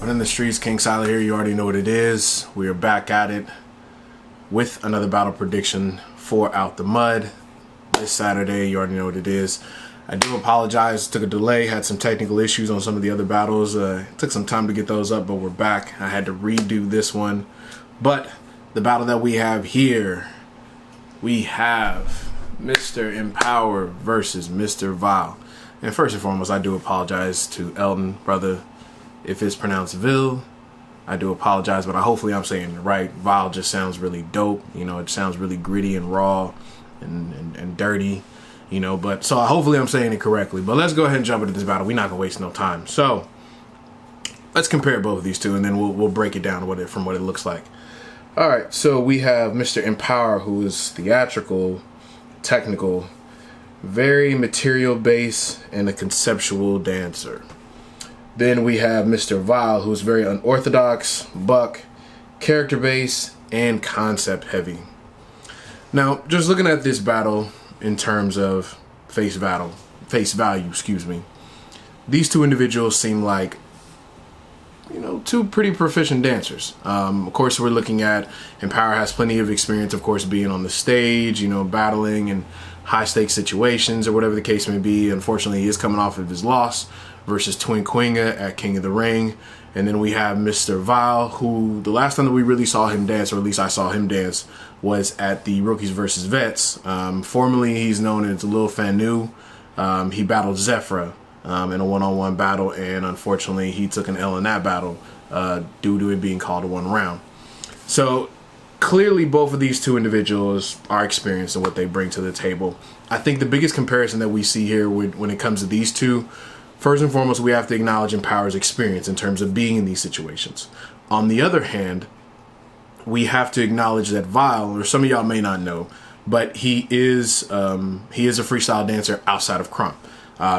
Running the streets, King Silent here. You already know what it is. We are back at it with another battle prediction for Out the Mud this Saturday. You already know what it is. I do apologize. Took a delay. Had some technical issues on some of the other battles. It took some time to get those up, but we're back. I had to redo this one. But the battle that we have here, we have Mr. Empower versus Mr. Vile. And first and foremost, I do apologize to Elton, brother. If it's pronounced Vil, I do apologize, but hopefully I'm saying it right. Vile just sounds really dope. You know, it sounds really gritty and raw and dirty, you know, but so hopefully I'm saying it correctly. But let's go ahead and jump into this battle. We're not gonna waste no time. So let's compare both of these two, and then we'll break it down from what it looks like. All right, so we have Mr. Empower, who is theatrical, technical, very material based, and a conceptual dancer. Then we have Mr. Vile, who's very unorthodox, buck, character based, and concept heavy. Now, just looking at this battle in terms of face value, these two individuals seem like, you know, two pretty proficient dancers. Of course, we're looking at Empower has plenty of experience, of course, being on the stage, you know, battling in high stakes situations or whatever the case may be. Unfortunately, he is coming off of his loss versus Twin Quinga at King of the Ring. And then we have Mr. Vile, who the last time that we really saw him dance, or at least I saw him dance, was at the Rookies versus Vets. Formerly, he's known as Lil Fanu. He battled Zephyra in a one-on-one battle, and unfortunately, he took an L in that battle due to it being called a one round. So clearly, both of these two individuals are experienced in what they bring to the table. I think the biggest comparison that we see here when it comes to these two, first and foremost, we have to acknowledge Empower's experience in terms of being in these situations. On the other hand, we have to acknowledge that Vile, or some of y'all may not know, but he is a freestyle dancer outside of Crump.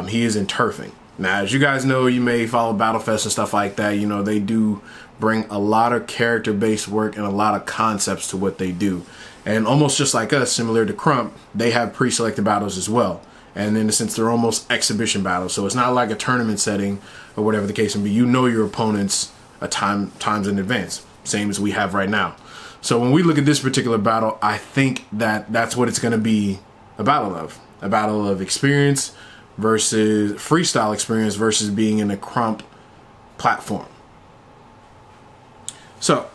He is in turfing. Now, as you guys know, you may follow Battlefest and stuff like that. You know, they do bring a lot of character-based work and a lot of concepts to what they do. And almost just like us, similar to Crump, they have pre-selected battles as well. And in a sense, they're almost exhibition battles. So it's not like a tournament setting or whatever the case may be. You know your opponents times in advance, same as we have right now. So when we look at this particular battle, I think that that's what it's going to be a battle of experience versus freestyle experience versus being in a Crump platform. So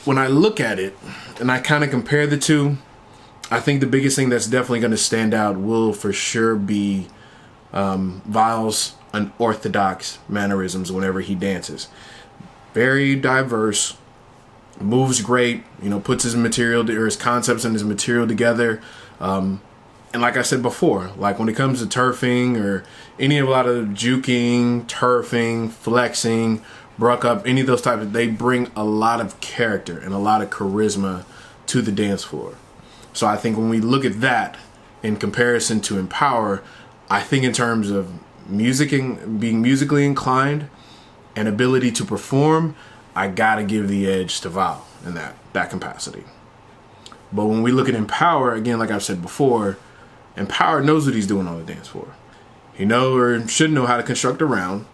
when I look at it and I kind of compare the two, I think the biggest thing that's definitely going to stand out will for sure be Vile's unorthodox mannerisms whenever he dances. Very diverse, moves great, you know, puts his material or his concepts and his material together. And like I said before, like when it comes to turfing or a lot of juking, turfing, flexing, bruck up, any of those types, they bring a lot of character and a lot of charisma to the dance floor. So I think when we look at that in comparison to Empower, I think in terms of music and being musically inclined and ability to perform, I gotta give the edge to Vile in that capacity. But when we look at Empower, again, like I've said before, Empower knows what he's doing on the dance floor. He knows or should know how to construct a round.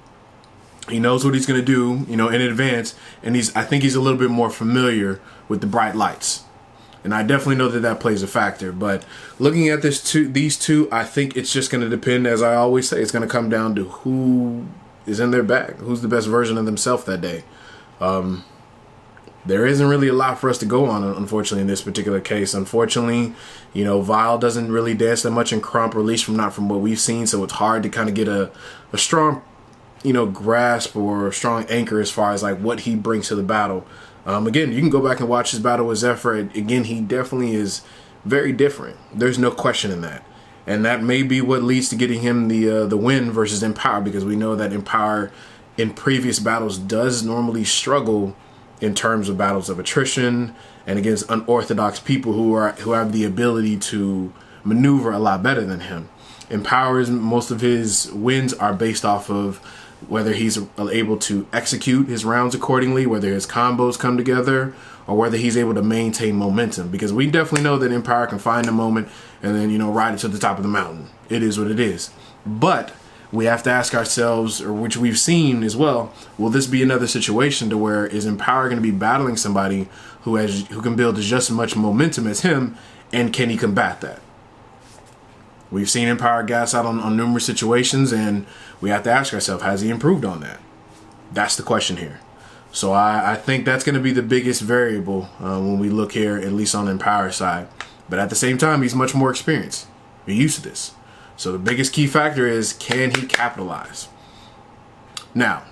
He knows what he's gonna do, you know, in advance, and I think he's a little bit more familiar with the bright lights. And I definitely know that plays a factor. But looking at these two, I think it's just going to depend, as I always say, it's going to come down to who is in their bag, who's the best version of themselves that day. There isn't really a lot for us to go on, unfortunately, in this particular case. Unfortunately, you know, Vile doesn't really dance that much in Crump, or at least not from what we've seen. So it's hard to kind of get a strong, you know, grasp or a strong anchor as far as like what he brings to the battle. Again, you can go back and watch his battle with Zephyr. Again, he definitely is very different. There's no question in that. And that may be what leads to getting him the win versus Empower, because we know that Empower in previous battles does normally struggle in terms of battles of attrition and against unorthodox people who have the ability to maneuver a lot better than him. Empower's most of his wins are based off of whether he's able to execute his rounds accordingly, whether his combos come together, or whether he's able to maintain momentum. Because we definitely know that Empower can find a moment and then, you know, ride it to the top of the mountain. It is what it is. But we have to ask ourselves, or which we've seen as well, will this be another situation to where is Empower going to be battling somebody who can build just as much momentum as him, and can he combat that? We've seen Empower gas out on numerous situations, and we have to ask ourselves, has he improved on that? That's the question here. So I think that's going to be the biggest variable when we look here, at least on the Empower side. But at the same time, he's much more experienced. We're used to this. So the biggest key factor is, can he capitalize? Now,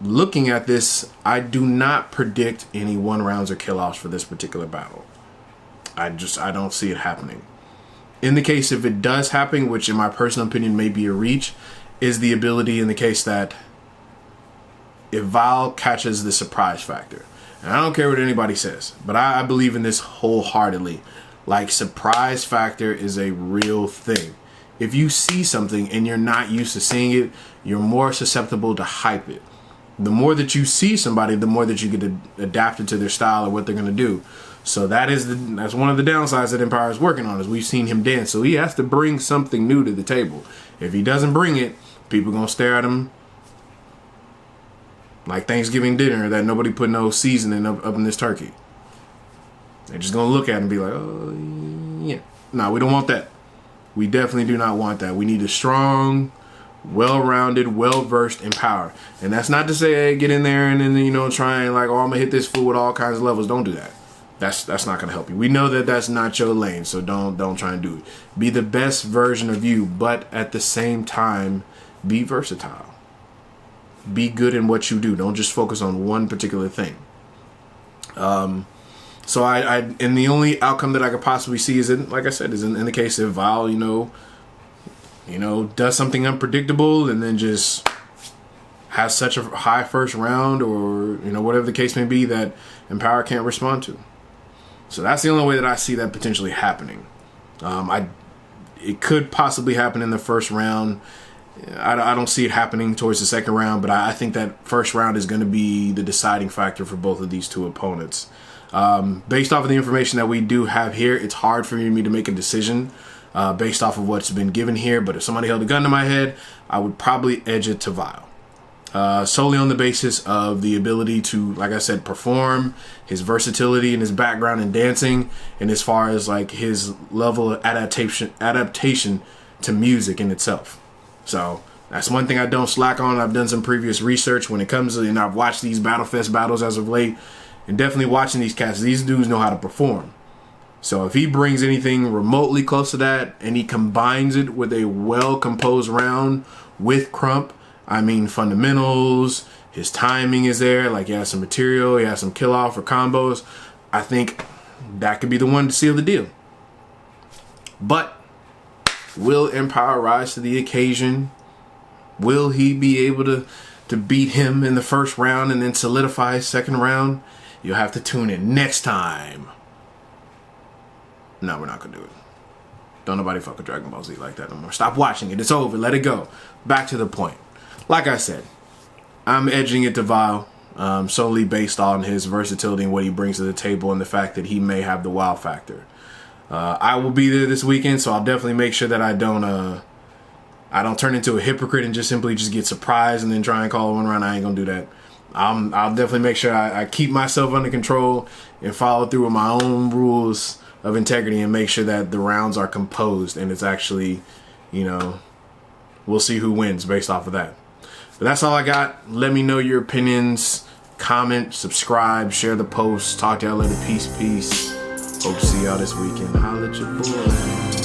looking at this, I do not predict any 1-rounds or kill-offs for this particular battle. I don't see it happening. In the case if it does happen, which in my personal opinion may be a reach, is the ability in the case that if Val catches the surprise factor. And I don't care what anybody says, but I believe in this wholeheartedly. Like, surprise factor is a real thing. If you see something and you're not used to seeing it, you're more susceptible to hype it. The more that you see somebody, the more that you get adapted to their style or what they're going to do. So that's one of the downsides that Empower is working on, is we've seen him dance. So he has to bring something new to the table. If he doesn't bring it, people are going to stare at him like Thanksgiving dinner that nobody put no seasoning up in this turkey. They're just going to look at it and be like, oh, yeah. No, we don't want that. We definitely do not want that. We need a strong, well-rounded, well-versed Empower. And that's not to say, hey, get in there and then, try and like, oh, I'm going to hit this fool with all kinds of levels. Don't do that. That's not going to help you. We know that that's not your lane, so don't try and do it. Be the best version of you, but at the same time, be versatile. Be good in what you do. Don't just focus on one particular thing. So and the only outcome that I could possibly see is in the case of Val, does something unpredictable and then just has such a high first round, or whatever the case may be, that Empower can't respond to. So that's the only way that I see that potentially happening. It could possibly happen in the first round. I don't see it happening towards the second round, but I think that first round is going to be the deciding factor for both of these two opponents. Based off of the information that we do have here, it's hard for me to make a decision based off of what's been given here. But if somebody held a gun to my head, I would probably edge it to Vile. Solely on the basis of the ability to, like I said, perform, his versatility and his background in dancing, and as far as like his level of adaptation to music in itself. So that's one thing I don't slack on. I've done some previous research when it comes to, and I've watched these Battlefest battles as of late, and definitely watching these cats. These dudes know how to perform. So if he brings anything remotely close to that, and he combines it with a well-composed round with Crump, I mean fundamentals, his timing is there, like he has some material, he has some kill-off or combos, I think that could be the one to seal the deal. But will Empower rise to the occasion? Will he be able to beat him in the first round and then solidify his second round? You'll have to tune in next time. No, we're not gonna do it. Don't nobody fuck with Dragon Ball Z like that no more. Stop watching it. It's over. Let it go. Back to the point. Like I said, I'm edging it to Vile solely based on his versatility and what he brings to the table, and the fact that he may have the wow factor. I will be there this weekend, so I'll definitely make sure that I don't turn into a hypocrite and just simply get surprised and then try and call one round. I ain't gonna do that. I'll definitely make sure I keep myself under control and follow through with my own rules of integrity and make sure that the rounds are composed and it's actually, we'll see who wins based off of that. But that's all I got. Let me know your opinions. Comment, subscribe, share the post. Talk to y'all later. Peace. Hope to see y'all this weekend. Holla at your boy.